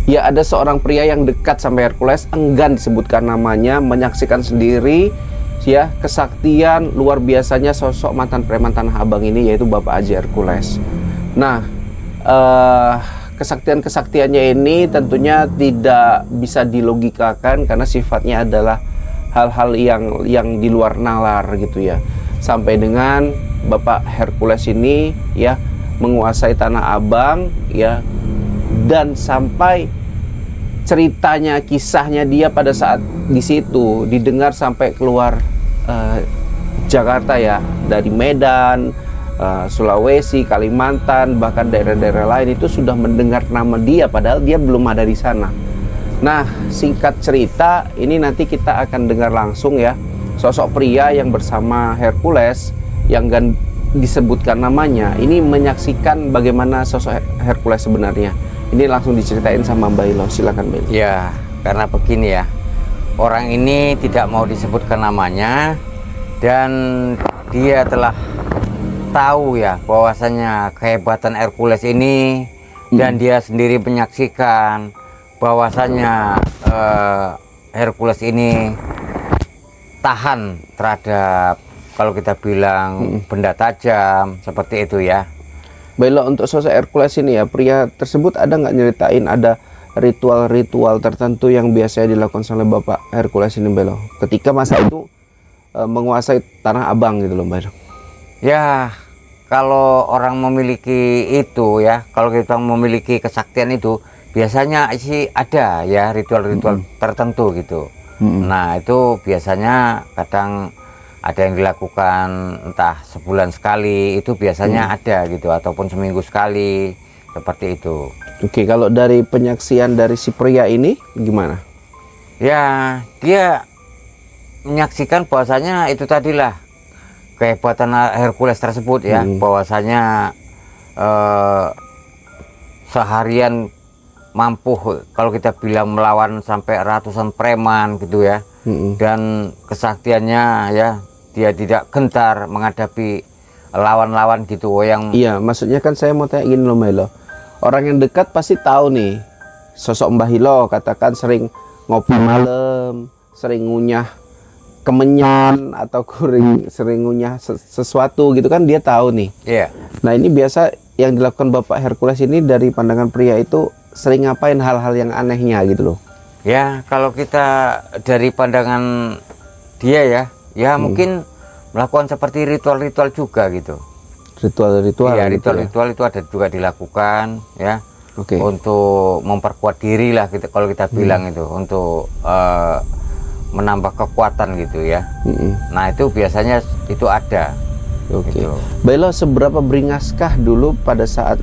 Ya, ada seorang pria yang dekat sama Hercules, enggan disebutkan namanya, menyaksikan sendiri ya kesaktian luar biasanya sosok mantan preman Tanah Abang ini, yaitu Bapak Haji Hercules. Nah, kesaktian-kesaktiannya ini tentunya tidak bisa dilogikakan karena sifatnya adalah hal-hal yang di luar nalar gitu ya. Sampai dengan Bapak Hercules ini ya menguasai Tanah Abang ya, dan sampai ceritanya, kisahnya dia pada saat di situ didengar sampai keluar Jakarta ya, dari Medan, Sulawesi, Kalimantan, bahkan daerah-daerah lain itu sudah mendengar nama dia padahal dia belum ada di sana. Nah, singkat cerita ini nanti kita akan dengar langsung ya sosok pria yang bersama Hercules yang kan disebutkan namanya ini menyaksikan bagaimana sosok Hercules sebenarnya. Ini langsung diceritain sama Mbak Ilo, silakan Mbak Ilo. Ya, karena begini ya, orang ini tidak mau disebutkan namanya dan dia telah tahu ya bahwasanya kehebatan Hercules ini dan dia sendiri menyaksikan bahwasanya Hercules ini tahan terhadap, kalau kita bilang, benda tajam seperti itu ya. Baiklah, untuk sosok Hercules ini ya, pria tersebut ada nggak nyeritain ada ritual-ritual tertentu yang biasanya dilakukan oleh Bapak Hercules ini, Belo, ketika masa itu menguasai Tanah Abang gitu loh, Belo? Ya, kalau orang memiliki itu ya, kalau kita memiliki kesaktian itu, biasanya sih ada ya ritual-ritual tertentu gitu. Nah, itu biasanya kadang ada yang dilakukan entah sebulan sekali, itu biasanya ada gitu, ataupun seminggu sekali, seperti itu. Oke, kalau dari penyaksian dari si pria ini gimana? Ya, dia menyaksikan bahwasanya itu tadilah kehebatan Hercules tersebut ya, bahwasanya seharian mampu, kalau kita bilang, melawan sampai ratusan preman gitu ya. Dan kesaktiannya ya, dia tidak gentar menghadapi lawan-lawan gitu yang... Iya, maksudnya kan saya mau tanya gini loh, Melo. Orang yang dekat pasti tahu nih sosok Mbah Hilo, katakan sering ngopi malam, sering ngunyah kemenyan atau sering ngunyah sesuatu gitu kan, dia tahu nih. Iya. Nah, ini biasa yang dilakukan Bapak Hercules ini dari pandangan pria itu sering ngapain hal-hal yang anehnya gitu loh. Ya, kalau kita dari pandangan dia ya, mungkin melakukan seperti ritual-ritual juga gitu. Ritual-ritual. Iya, gitu ritual-ritual itu ada juga dilakukan ya. Oke. Untuk memperkuat diri lah gitu, kalau kita bilang itu, untuk menambah kekuatan gitu ya. Nah, itu biasanya itu ada. Oke. Gitu. Baiklah, seberapa beringaskah dulu pada saat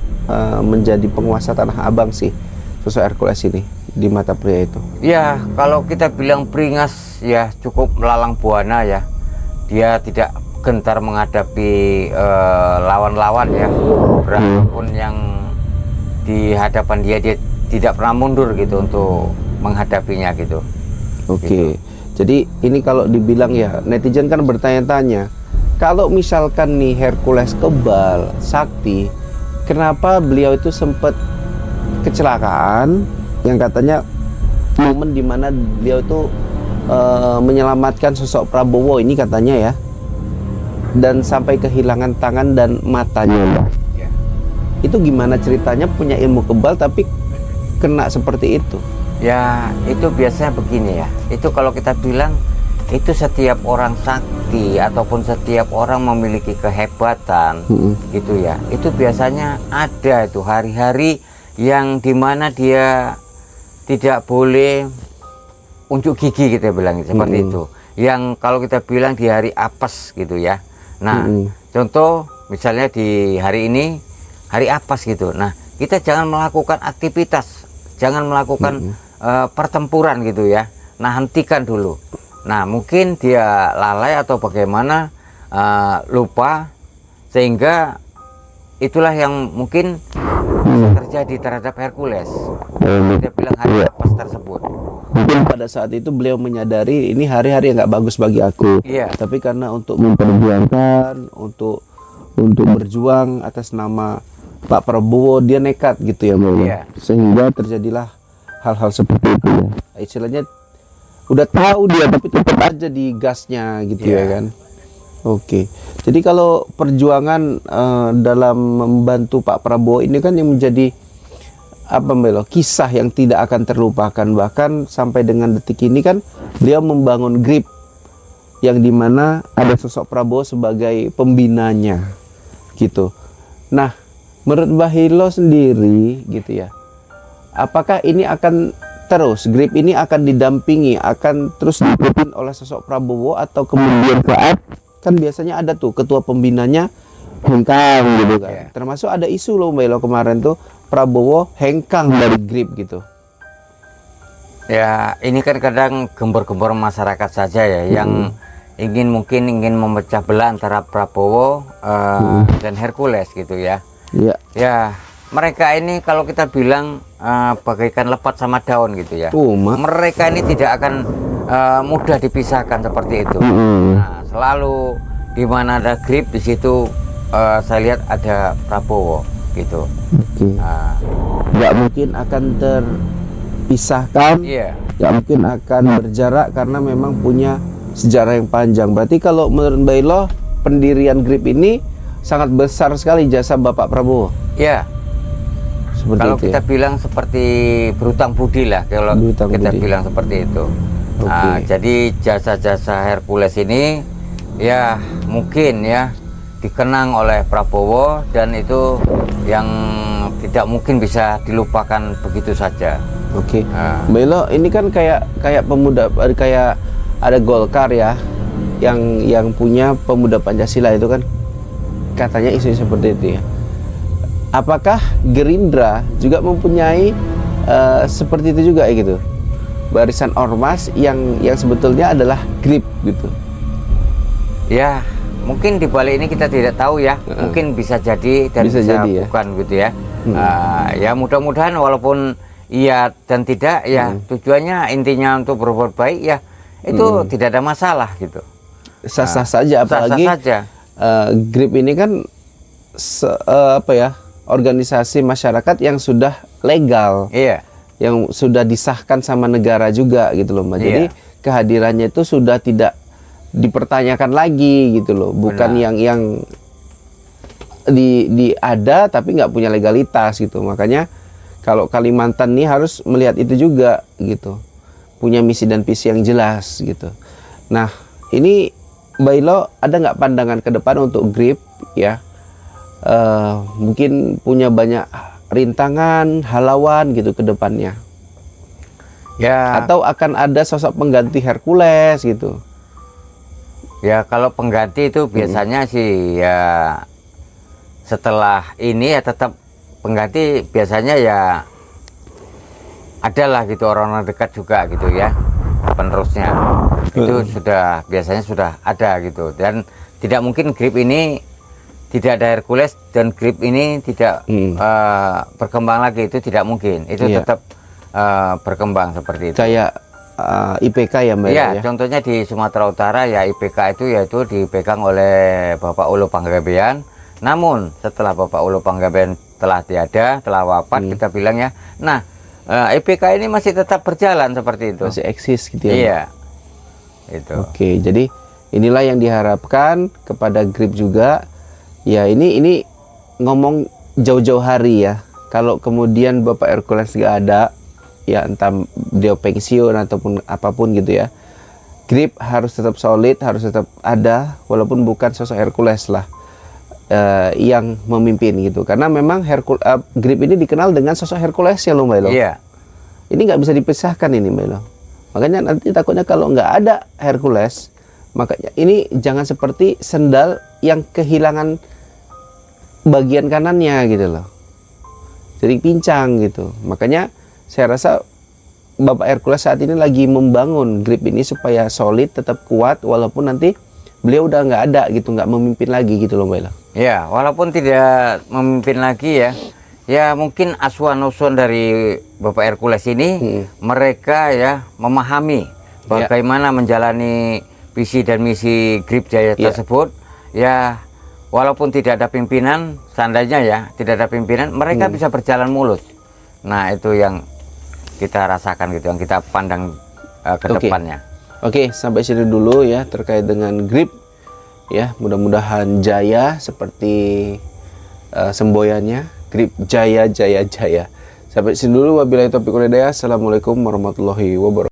menjadi penguasa Tanah Abang sih sosok Hercules ini di mata pria itu? Ya, kalau kita bilang beringas ya cukup melalang buana ya. Dia tidak gentar menghadapi lawan-lawan ya. Berapapun yang di hadapan dia tidak pernah mundur gitu untuk menghadapinya gitu. Oke. Gitu. Jadi ini kalau dibilang ya, netizen kan bertanya-tanya, kalau misalkan nih Hercules kebal, sakti, kenapa beliau itu sempat kecelakaan yang katanya momen dimana beliau itu menyelamatkan sosok Prabowo ini katanya ya, dan sampai kehilangan tangan dan matanya. Ya. Itu gimana ceritanya, punya ilmu kebal tapi kena seperti itu? Ya, itu biasanya begini ya. Itu kalau kita bilang, itu setiap orang sakti ataupun setiap orang memiliki kehebatan gitu ya. Itu biasanya ada itu hari-hari yang dimana dia tidak boleh unjuk gigi, kita bilang seperti itu. Yang kalau kita bilang di hari apes gitu ya. Nah, contoh misalnya di hari ini hari apes gitu. Nah, kita jangan melakukan aktivitas, jangan melakukan pertempuran gitu ya. Nah, hentikan dulu. Nah, mungkin dia lalai atau bagaimana, lupa, sehingga itulah yang mungkin terjadi terhadap Hercules. Dia bilang hari apes tersebut. Mungkin pada saat itu beliau menyadari ini hari-hari yang nggak bagus bagi aku. Iya. Tapi karena untuk memperjuangkan, untuk berjuang atas nama Pak Prabowo, dia nekat gitu ya, Bro. Iya. Sehingga terjadilah hal-hal seperti itu ya. Istilahnya udah tahu dia tapi tetap aja di gasnya gitu ya kan. Oke. Jadi kalau perjuangan dalam membantu Pak Prabowo ini kan yang menjadi apa Mbak, kisah yang tidak akan terlupakan, bahkan sampai dengan detik ini kan beliau membangun GRIP yang dimana ada sosok Prabowo sebagai pembinanya gitu. Nah, menurut Mbak Hilo sendiri gitu ya, apakah ini akan terus, GRIP ini akan didampingi, akan terus dipimpin oleh sosok Prabowo, atau kemudian saat kan biasanya ada tuh ketua pembinanya hengkang gitu kan. Termasuk ada isu loh Mbak Hilo kemarin tuh Prabowo hengkang dari GRIP gitu. Ya, ini kan kadang gembor-gembor masyarakat saja ya yang mungkin ingin memecah belah antara Prabowo dan Hercules gitu ya. Ya, mereka ini kalau kita bilang bagaikan lepat sama daun gitu ya. Mereka ini tidak akan mudah dipisahkan seperti itu. Nah, selalu di mana ada GRIP di situ saya lihat ada Prabowo gitu. Nggak mungkin akan terpisahkan, nggak mungkin akan berjarak karena memang punya sejarah yang panjang. Berarti kalau menurut Mbak Ilo, pendirian GRIP ini sangat besar sekali jasa Bapak Prabowo. Ya. Seperti kalau itu kita bilang seperti berutang budi lah, kalau kita bilang seperti itu. Nah, jadi jasa-jasa Hercules ini ya mungkin ya dikenang oleh Prabowo, dan itu yang tidak mungkin bisa dilupakan begitu saja. Mbak Ilo, ini kan kayak pemuda, kayak ada Golkar ya yang punya pemuda Pancasila itu kan katanya isu seperti itu ya. Apakah Gerindra juga mempunyai seperti itu juga gitu, barisan ormas yang sebetulnya adalah GRIP gitu? Ya, mungkin di balik ini kita tidak tahu ya. Mungkin bisa jadi dan bisa jadi, bukan gitu ya. Ya mudah-mudahan walaupun iya dan tidak ya, tujuannya intinya untuk berbuat baik ya, itu tidak ada masalah gitu. Sah-sah saja, apalagi GRIP ini kan apa ya, organisasi masyarakat yang sudah legal, yang sudah disahkan sama negara juga gitu loh Mbak. Jadi kehadirannya itu sudah tidak dipertanyakan lagi gitu loh, bukan yang ada tapi nggak punya legalitas gitu. Makanya kalau Kalimantan nih harus melihat itu juga gitu, punya misi dan visi yang jelas gitu. Nah, ini Mbak Ilo ada nggak pandangan ke depan untuk GRIP ya? Mungkin punya banyak rintangan, halauan gitu ke depannya. Ya. Atau akan ada sosok pengganti Hercules gitu? Ya, kalau pengganti itu biasanya sih ya setelah ini ya tetap pengganti, biasanya ya adalah gitu orang-orang dekat juga gitu ya, penerusnya itu sudah biasanya sudah ada gitu. Dan tidak mungkin GRIP ini tidak ada Hercules dan GRIP ini tidak berkembang lagi, itu tidak mungkin. Itu tetap berkembang seperti itu. Kayak IPK ya Mbak ya? Contohnya di Sumatera Utara ya, IPK itu yaitu dipegang oleh Bapak Ulu Panggabean. Namun setelah Bapak Ulu Panggabean telah tiada, telah wafat, kita bilang ya, nah IPK ini masih tetap berjalan seperti itu. Masih eksis gitu ya? Iya. Itu. Oke, jadi inilah yang diharapkan kepada GRIP juga. Ya ini ngomong jauh-jauh hari ya. Kalau kemudian Bapak Hercules nggak ada, ya entah dia pensiun ataupun apapun gitu ya, GRIP harus tetap solid, harus tetap ada, walaupun bukan sosok Hercules lah yang memimpin gitu. Karena memang GRIP ini dikenal dengan sosok Hercules ya loh Mbak Ilo. Iya. Ini nggak bisa dipisahkan ini Mbak Ilo. Makanya nanti takutnya kalau nggak ada Hercules, makanya ini jangan seperti sendal yang kehilangan bagian kanannya gitu loh, jadi pincang gitu. Makanya saya rasa Bapak Hercules saat ini lagi membangun GRIP ini supaya solid, tetap kuat, walaupun nanti beliau udah nggak ada gitu, nggak memimpin lagi gitu loh Mbak Ila. Ya, walaupun tidak memimpin lagi ya, ya mungkin asuhan-asuhan dari Bapak Hercules ini mereka ya memahami bagaimana menjalani visi dan misi GRIP Jaya tersebut. Ya, walaupun tidak ada pimpinan, seandainya ya tidak ada pimpinan, mereka bisa berjalan mulus. Nah, itu yang kita rasakan gitu, yang kita pandang ke Oke. depannya. Oke, sampai sini dulu ya terkait dengan grip ya. Mudah-mudahan jaya seperti semboyannya, grip jaya jaya jaya. Sampai sini dulu, wabillahi taufiq wal hidayah. Assalamualaikum warahmatullahi wabarakatuh.